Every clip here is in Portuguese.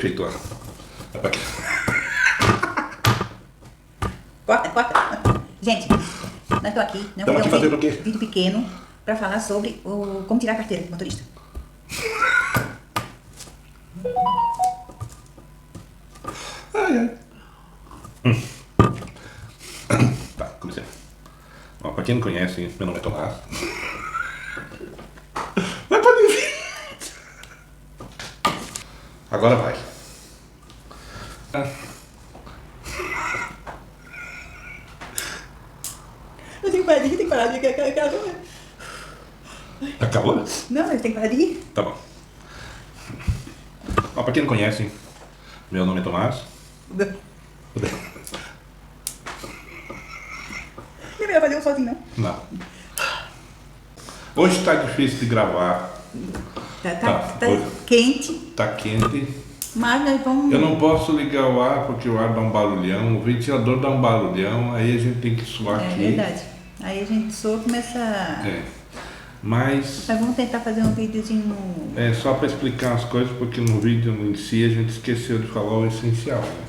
Feito lá. Corta. Gente, nós estamos aqui, né? Estamos aqui fazendo o quê? Vídeo pequeno para falar sobre como tirar a carteira de motorista. Ai. Tá, comecei. Bom, pra quem não conhece, meu nome é Tomás. Vai poder vir. Agora vai. Eu tenho que parar de rir, tem que parar de rir. Acabou? Não, eu tenho que parar de rir. Tá bom. Bom, pra quem não conhece, meu nome é Tomás. Não é melhor fazer um sozinho, não. Não. Hoje tá difícil de gravar. Tá hoje quente, tá quente. mas nós vamos... Eu não posso ligar o ar porque o ar dá um barulhão, o ventilador dá um barulhão, aí a gente tem que suar É aqui. verdade. Aí a gente só começa... É. Mas Nós vamos tentar fazer um videozinho... é só para explicar as coisas, porque no vídeo em si a gente esqueceu de falar o essencial. Né?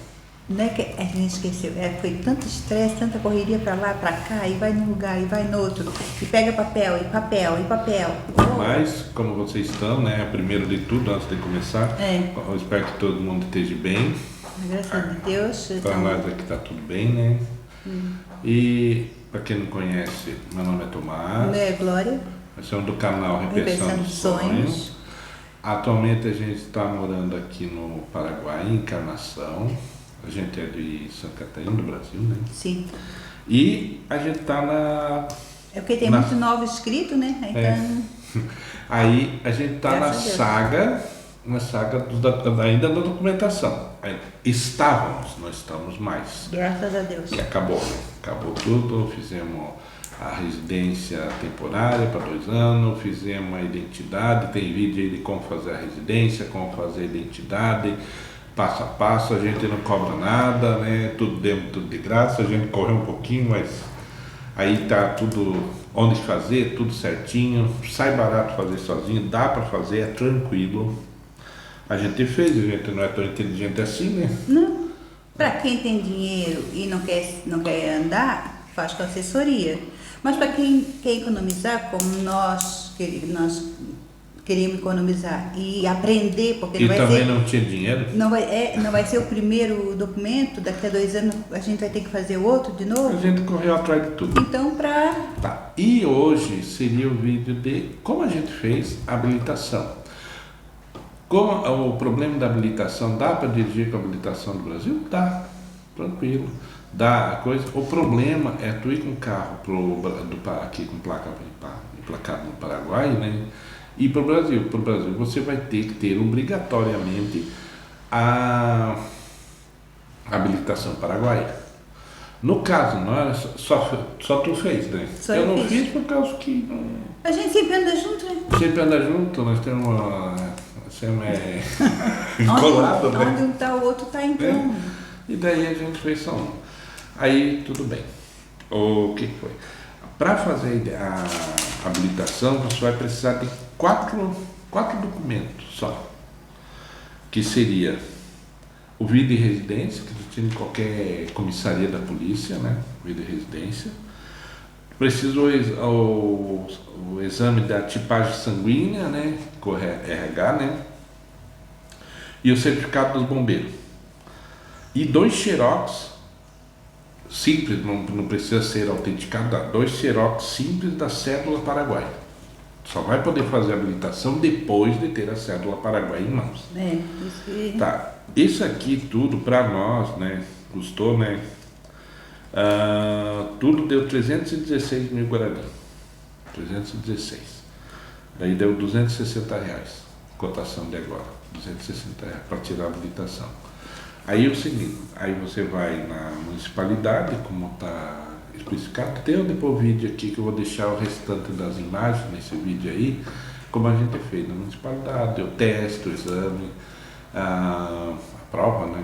Não é que a gente esqueceu, foi tanto estresse, tanta correria pra lá, pra cá, e vai num lugar, e vai no outro, e pega papel. Mas, como vocês estão, né? Primeiro de tudo, antes de começar, eu espero que todo mundo esteja bem. Graças a Deus. Para nós aqui tá tudo bem, né? E, para quem não conhece, meu nome é Tomás. Meu é Glória. Nós somos do canal Reversando Sonhos. Atualmente a gente está morando aqui no Paraguai, em Encarnação. A gente é de Santa Catarina, do Brasil, né? Sim. E a gente está na... É porque tem muito novo inscrito, né? Então... Aí a gente está na saga ainda da documentação. Estávamos, não estamos mais. Graças a Deus. E acabou, né? Acabou tudo, fizemos a residência temporária para 2 anos, fizemos a identidade, tem vídeo aí de como fazer a residência, como fazer a identidade, passo a passo, a gente não cobra nada, né? Tudo dentro, tudo de graça, a gente correu um pouquinho, mas aí tá tudo onde fazer, tudo certinho, sai barato fazer sozinho, dá para fazer, é tranquilo. A gente fez, a gente não é tão inteligente assim, né? Não. Para quem tem dinheiro e não quer andar, faz com assessoria. Mas para quem quer economizar, como nós queríamos economizar e aprender, porque E não vai também ser, não tinha dinheiro? não vai ser o primeiro documento, daqui a 2 anos a gente vai ter que fazer outro de novo. A gente correu atrás de tudo. Então, Tá. E hoje seria o vídeo de como a gente fez a habilitação. Como o problema da habilitação, dá para dirigir com a habilitação do Brasil? Dá, tranquilo. Dá a coisa. O problema é tu ir com carro aqui com placa emplacado no Paraguai, né? E para o Brasil. Para o Brasil você vai ter que ter obrigatoriamente a habilitação paraguaia. No caso, nós, só tu fez, né? Só eu eu não fiz. fiz por causa que a gente sempre anda junto, né? sempre anda junto, nós temos colado, né? Onde um tá, o outro tá entrando. E daí a gente fez só um. Aí tudo bem. O que foi? Para fazer a habilitação, você vai precisar de quatro documentos só. Que seria o vídeo de residência, que você tem em qualquer comissaria da polícia, né? Vídeo de residência. Precisa o exame da tipagem sanguínea, né? RH, né? E o certificado dos bombeiros. E 2 xerox simples, não precisa ser autenticado, 2 xerox simples da cédula paraguaia. Só vai poder fazer a habilitação depois de ter a cédula paraguaia em mãos. Isso que... Tá, isso aqui tudo para nós, né? Custou, né? Tudo deu 316 mil guarani. 316. Daí deu R$260, cotação de agora. R$260 para tirar a habilitação. Aí é o seguinte, aí você vai na municipalidade, como está especificado, tem depois o vídeo aqui que eu vou deixar o restante das imagens nesse vídeo aí, como a gente fez na municipalidade, o teste, o exame, a prova, né?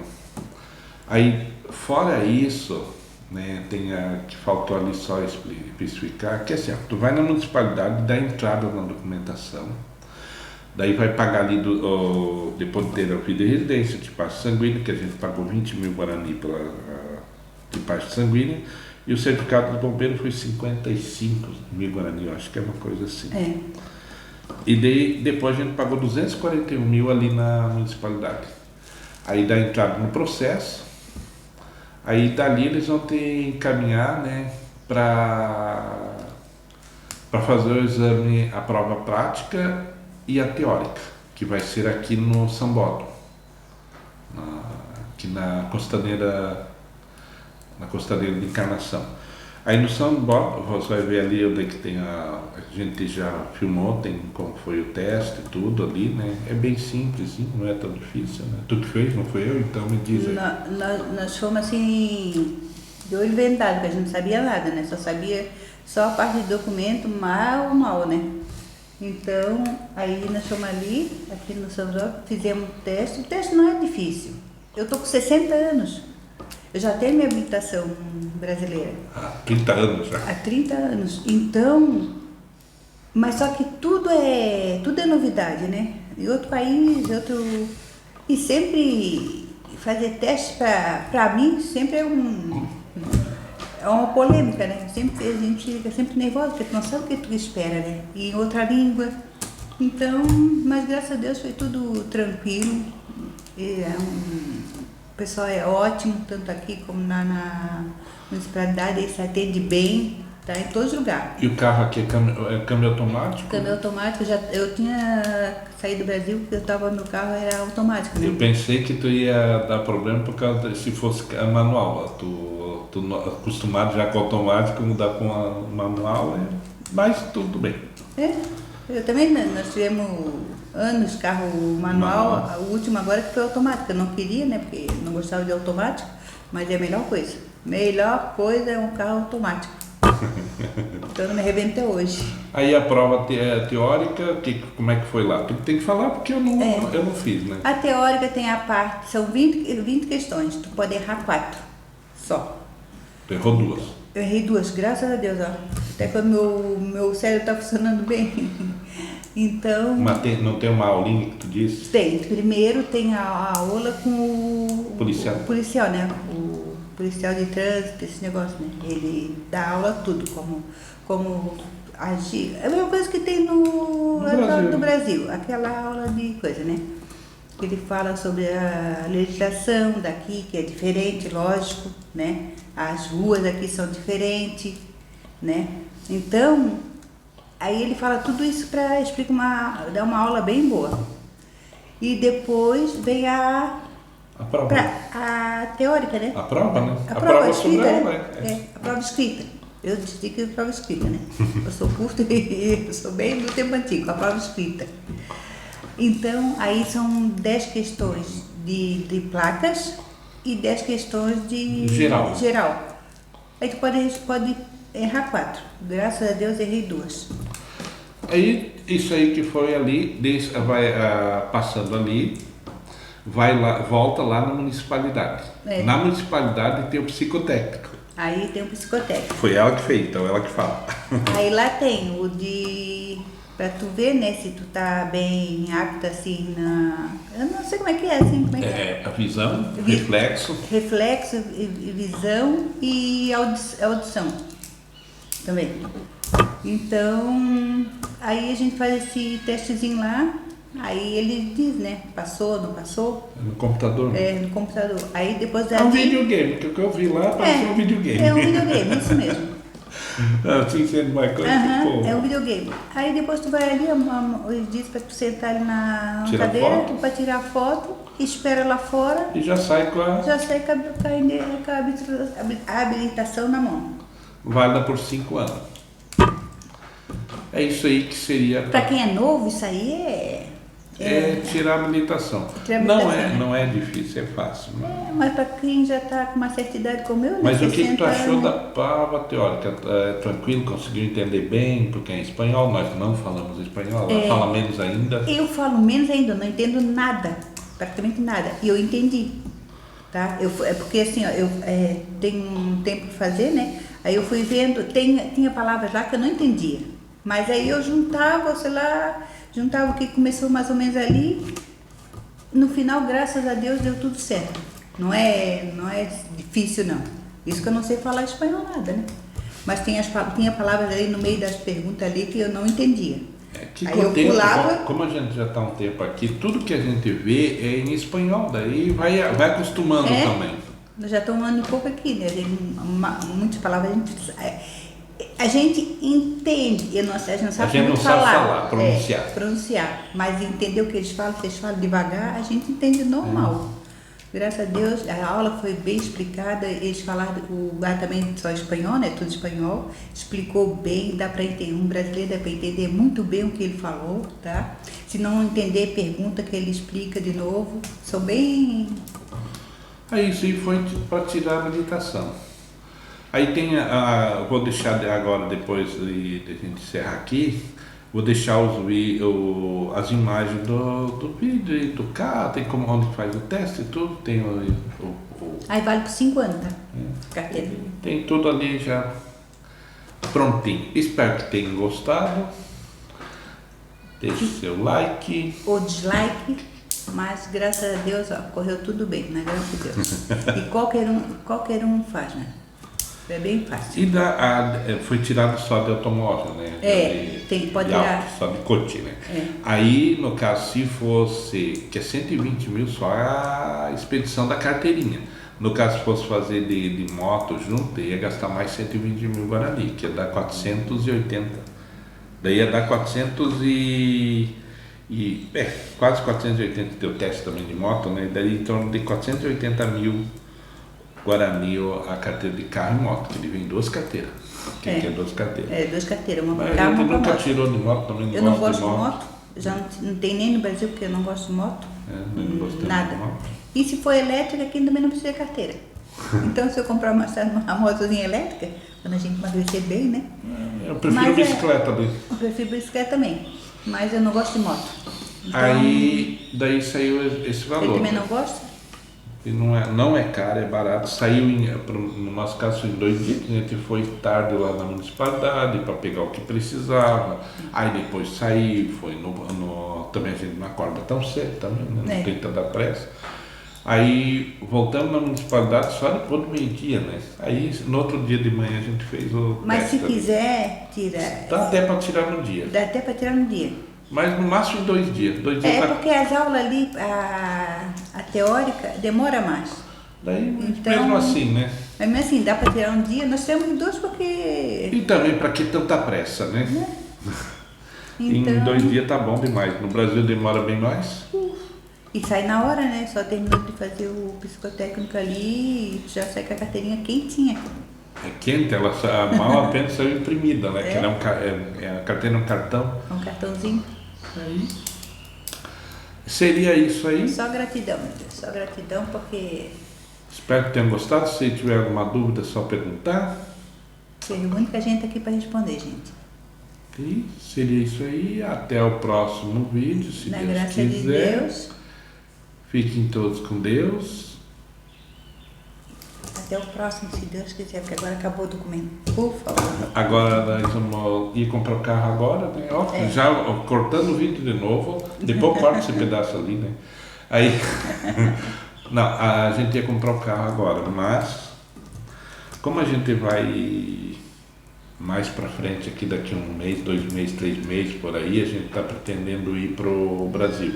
Aí, fora isso, né, tem que faltou ali só especificar, que assim, tu vai na municipalidade, dá entrada na documentação, Daí vai pagar ali, depois de ter a vida de residência, tipagem sanguínea, que a gente pagou 20 mil Guarani pela tipagem sanguínea, e o certificado do bombeiro foi 55 mil Guarani, eu acho que é uma coisa assim. E daí, depois a gente pagou 241 mil ali na municipalidade. Aí dá entrada no processo, aí dali eles vão ter que encaminhar, né, para fazer o exame, a prova prática e a teórica, que vai ser aqui no São Bordo, aqui na costaneira de Encarnação. Aí no São Bordo, você vai ver ali onde é que tem a gente já filmou, tem como foi o teste, tudo ali, né? É bem simples, não é tão difícil, né? Tu que fez, não foi eu? Então me diz aí. Nós fomos assim, de olho vendado, porque a gente não sabia nada, né? Só sabia a parte de documento, mal, né? Então, aí nós fomos ali, aqui no São Jorge, fizemos o teste não é difícil. Eu tô com 60 anos. Eu já tenho minha habilitação brasileira. Há 30 anos já. Há 30 anos. Então, mas só que tudo é novidade, né? Em outro país, e sempre fazer teste para mim sempre é uma polêmica, né? Sempre, a gente fica sempre nervosa, porque tu não sabe o que tu espera, né? E em outra língua. Então, mas graças a Deus foi tudo tranquilo. O pessoal é ótimo, tanto aqui como na municipalidade, ele se atende bem, tá? Em todos os lugares. E o carro aqui é câmbio automático? Câmbio automático, eu tinha saído do Brasil porque meu carro era automático, né? Eu pensei que tu ia dar problema por causa se fosse manual. Tu acostumado já com automático, mudar com a manual, mas tudo bem. Eu também, nós tivemos anos carro manual, o último agora que foi automático. Eu não queria, né, porque não gostava de automático, mas é a melhor coisa. Melhor coisa é um carro automático. Então eu não me arrebento até hoje. Aí a prova teórica, como é que foi lá? Tu tem que falar porque eu não fiz, né? A teórica tem a parte, são 20 questões, tu pode errar 4 só. Tu errou 2. Eu errei 2, graças a Deus, ó. Até quando meu cérebro está funcionando bem. Então... Mas não tem uma aulinha que tu disse? Tem. Primeiro tem a aula com o policial, né? O policial de trânsito, esse negócio, né? Ele dá aula tudo, como agir. É a mesma coisa que tem no Brasil, aquela aula de coisa, né? Ele fala sobre a legislação daqui, que é diferente, lógico, né? As ruas aqui são diferentes, né? Então, aí ele fala tudo isso para dar uma aula bem boa. E depois vem a prova. A teórica, né? A prova, né? A prova escrita, né? A prova escrita. Eu disse que é a prova escrita, né? Eu sou curta e eu sou bem do tempo antigo, a prova escrita. Então, aí são 10 questões de placas e 10 questões de geral. Aí tu pode errar 4. Graças a Deus errei 2. Aí, isso aí que foi ali, vai passando ali, vai lá, volta lá na municipalidade. Na municipalidade tem o psicotécnico. Aí tem o psicotécnico. Foi ela que fez, então ela que fala. Aí lá tem o pra tu ver, né, se tu tá bem apta assim eu não sei como é que é, assim, como é que é. A visão, reflexo. Reflexo, visão e audição também. Então, aí a gente faz esse testezinho lá, aí ele diz, né, passou, não passou. No computador? No computador. Aí depois é um videogame, que eu vi lá parece um videogame. É um videogame, isso mesmo. Assim sendo mais coisa é um videogame. Aí depois tu vai ali, ele diz pra tu sentar ali na cadeira, tu vai tirar a foto, espera lá fora. E já sai com a habilitação na mão. Válida por 5 anos. É isso aí que seria... Para quem é novo, isso aí é tirar a habilitação. Não é difícil, é fácil. Mas para quem já está com uma certa idade como eu... Mas o que tu achou da prova teórica? Tranquilo, conseguiu entender bem? Porque é em espanhol, nós não falamos espanhol, ela fala menos ainda. Eu falo menos ainda, não entendo nada, praticamente nada. E eu entendi, tá? É porque assim, ó, eu tenho um tempo para fazer, né? Aí eu fui vendo, tinha palavras lá que eu não entendia. Mas aí eu juntava, sei lá, Juntava o que começou mais ou menos ali. No final, graças a Deus, deu tudo certo. Não é difícil, não. Isso que eu não sei falar espanhol nada, né? Mas tinha palavras ali no meio das perguntas ali que eu não entendia. Que Aí eu tempo, pulava... como a gente já está um tempo aqui, tudo que a gente vê é em espanhol, daí vai acostumando também. Eu já estou um ano e pouco aqui, né? Muitas palavras a gente entende, a gente não sabe muito falar, pronunciar, mas entender o que eles falam, se eles falam devagar, a gente entende normal. Graças a Deus, a aula foi bem explicada, eles falaram, o lugar também só espanhol, né? Tudo espanhol, explicou bem, dá para entender, um brasileiro dá para entender muito bem o que ele falou, tá? Se não entender, pergunta que ele explica de novo, são bem... Aí isso aí foi para tirar a habilitação. Aí tem vou deixar agora, depois de a gente encerrar aqui, vou deixar as imagens do vídeo e do carro, tem onde faz o teste e tudo, tem Aí vale por 5 anos, tá? Carteira. Tem tudo ali já prontinho. Espero que tenham gostado. Deixe seu like. Ou dislike, mas graças a Deus, ó, correu tudo bem, né? Graças a Deus. E qualquer um faz, né? É bem fácil. E foi tirado só de automóvel, né? Pode tirar. Só de coche, né? Aí, no caso, se fosse, que é 120 mil só a expedição da carteirinha. No caso, se fosse fazer de moto junto, ia gastar mais 120 mil Guarani, que ia dar 480. Daí ia dar 400 quase 480 teu teste também de moto, né? Daí em torno de 480 mil Guarani a carteira de carro e moto, que ele vem 2 carteiras. Quem quer 2 carteiras? 2 carteiras, uma para carro, uma para moto. Nunca tirou de moto também, eu não gosto de moto. Já não tem nem no Brasil, porque eu não gosto de moto. Nada. De moto. E se for elétrica, aqui também não precisa de carteira. Então, se eu comprar uma motozinha elétrica, quando a gente emagrecer bem, né? Eu prefiro bicicleta ali. Eu prefiro bicicleta também, mas eu não gosto de moto. Então, aí, daí saiu esse valor. Você também não gosta? E não é caro, é barato. Saiu, no nosso caso, em 2 dias, a gente foi tarde lá na municipalidade para pegar o que precisava. Aí depois saiu, foi também a gente não acorda tão cedo também, né? Não tem tanta pressa. Aí voltamos na municipalidade só depois do meio-dia, né? Aí no outro dia de manhã a gente fez o Mas teste. Se quiser tirar... Dá até para tirar no dia. Dá até para tirar no dia. Mas no máximo em 2 dias. 2 dias porque as aulas ali, a teórica, demora mais. Daí, mesmo assim, né? Mas mesmo assim, dá para tirar um dia, nós temos 2 porque... E também, para que tanta pressa, né? Então... Em 2 dias tá bom demais. No Brasil demora bem mais. E sai na hora, né? Só terminou de fazer o psicotécnico ali e já sai com a carteirinha quentinha. É quente, ela mal apenas saiu imprimida, né? Que ela a carteira é um cartão. Um cartãozinho. Aí. Seria isso aí. Só gratidão, meu Deus. Só gratidão porque... Espero que tenham gostado. Se tiver alguma dúvida, é só perguntar. Pergunta que a gente tá aqui para responder, gente. E seria isso aí. Até o próximo vídeo, se Na Deus graça quiser. de Deus. Fiquem todos com Deus. Até o próximo, se Deus quiser, porque agora acabou o documento. Por favor. Agora nós vamos ir comprar o carro agora, né? Ó, já cortando o vídeo de novo. Depois corta esse pedaço ali, né? Aí. Não, a gente ia comprar o carro agora, mas como a gente vai mais para frente aqui daqui 1 mês, 2 meses, 3 meses por aí, a gente está pretendendo ir pro Brasil.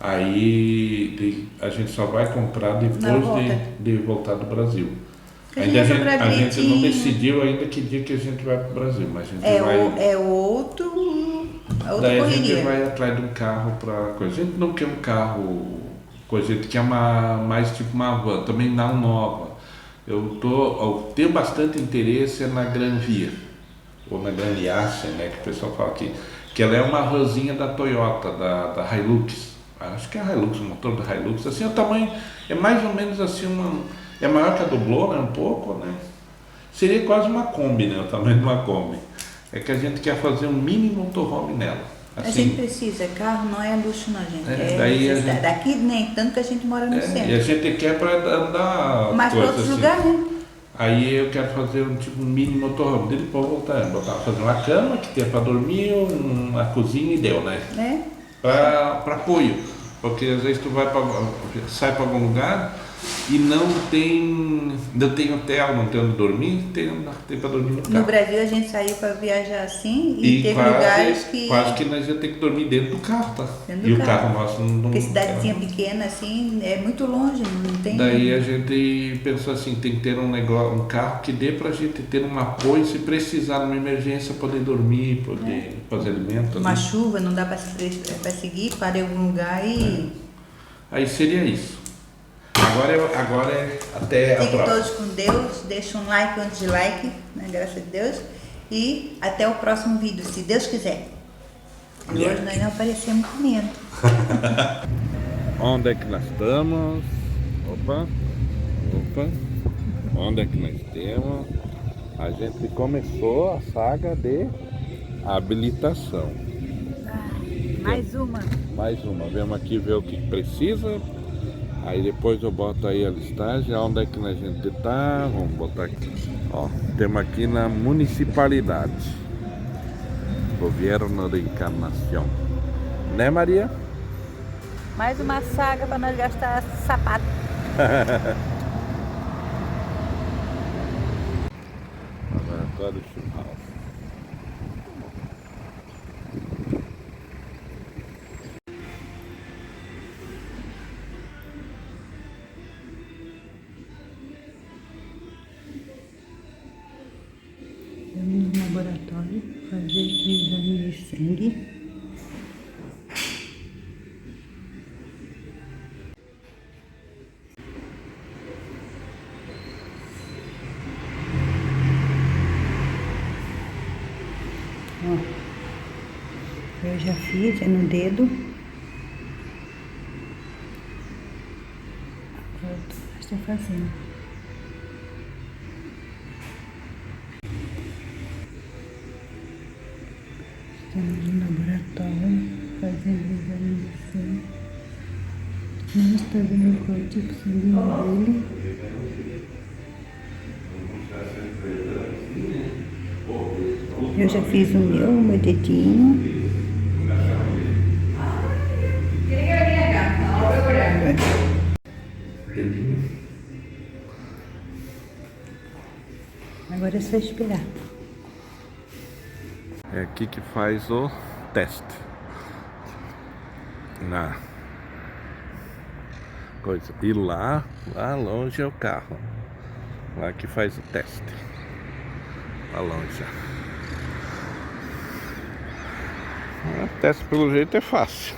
Aí a gente só vai comprar depois de voltar do Brasil. Ainda a gente não decidiu ainda que dia que a gente vai para o Brasil, mas a gente vai... É outra daí correria. A gente vai atrás de um carro para coisa. A gente não quer um carro, coisa, a gente quer mais tipo uma van, também não nova. Eu tenho bastante interesse na Gran Via, ou na Gran Yace, né, que o pessoal fala aqui, que ela é uma vanzinha da Toyota, da Hilux. Acho que é a Hilux, o motor da Hilux, assim, o tamanho é mais ou menos assim, é maior que a do Blow, né, um pouco, né? Seria quase uma Kombi, né, o tamanho de uma Kombi. É que a gente quer fazer um mini motorhome nela. Assim, a gente precisa, carro não é luxo não, gente. Daqui nem tanto que a gente mora no centro. E a gente quer para andar mas para outros lugares, né? Aí eu quero fazer um tipo um mini motorhome. Daí depois botar, fazer uma cama que tenha para dormir, uma cozinha e deu, né? Né? Para apoio. Porque às vezes tu sai para algum lugar e não tem hotel, não tem onde dormir, tem para dormir no carro. No Brasil a gente saiu para viajar assim e teve quase, lugares que... quase que nós ia ter que dormir dentro do carro, tá? Dentro do E o carro. carro nosso não... Porque cidadezinha pequena assim, é muito longe, não tem... Daí a gente pensou assim, tem que ter um carro que dê pra gente ter um apoio se precisar numa emergência, poder dormir, poder fazer alimento. Uma né? chuva, não dá para seguir, para em algum lugar e... Aí seria isso. Agora é até a Fiquem próxima. todos com Deus, deixa um like antes de like, né? Graças a Deus. E até o próximo vídeo, se Deus quiser. E hoje nós não aparecemos comendo. Onde é que nós estamos? Opa. Onde é que nós temos? A gente começou a saga de habilitação. Mais uma. Mais uma. Vamos aqui ver o que precisa. Aí depois eu boto aí a listagem, onde é que a gente tá. Vamos botar aqui. Ó, temos aqui na municipalidade. Governo de Encarnação. Né, Maria? Mais uma saga para nós gastar sapato. Laboratório de churrasco. Vamos no laboratório fazer exame de sangue. Ó, eu já fiz, é no dedo. Agora estou fazendo. Estamos no laboratório fazendo o exame de sangue. Não está vendo qual tipo sanguíneo dele. Eu já fiz o meu dedinho. Agora é só esperar. É aqui que faz o teste. Na coisa. E lá longe é o carro. Lá que faz o teste. Lá longe. O teste pelo jeito é fácil.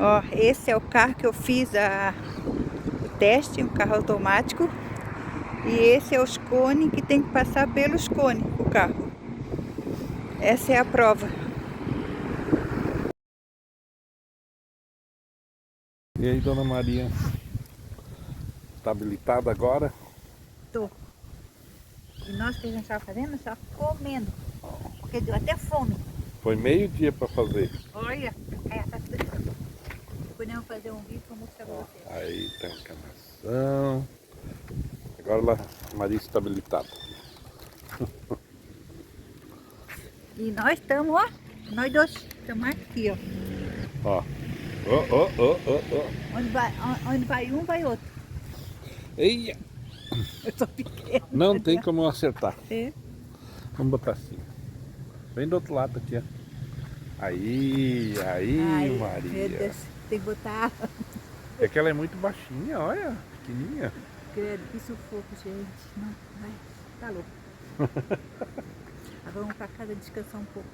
Ó, esse é o carro que eu fiz o teste, um carro automático. E esse é os cones que tem que passar pelos cones, o carro. Essa é a prova. E aí, dona Maria? Está habilitada agora? Tô. E nós que a gente estava fazendo, só comendo. Porque deu até fome. Foi meio-dia para fazer. Olha, tá tudo. Podemos fazer um vídeo para mostrar para vocês. Aí tem encarnação. Agora a Maria está habilitada. E nós estamos, ó. Nós dois estamos aqui, ó. Ó. Onde vai um, vai outro. Eia! Eu tô pequena. Não tem como eu acertar. É. Vamos botar assim. Bem do outro lado aqui, ó. Aí, Ai, Maria. meu Deus, tem que botar. É que ela é muito baixinha, olha, pequenininha. Credo, que sufoco, gente. Não, vai, tá louco. Agora vamos pra casa descansar um pouco.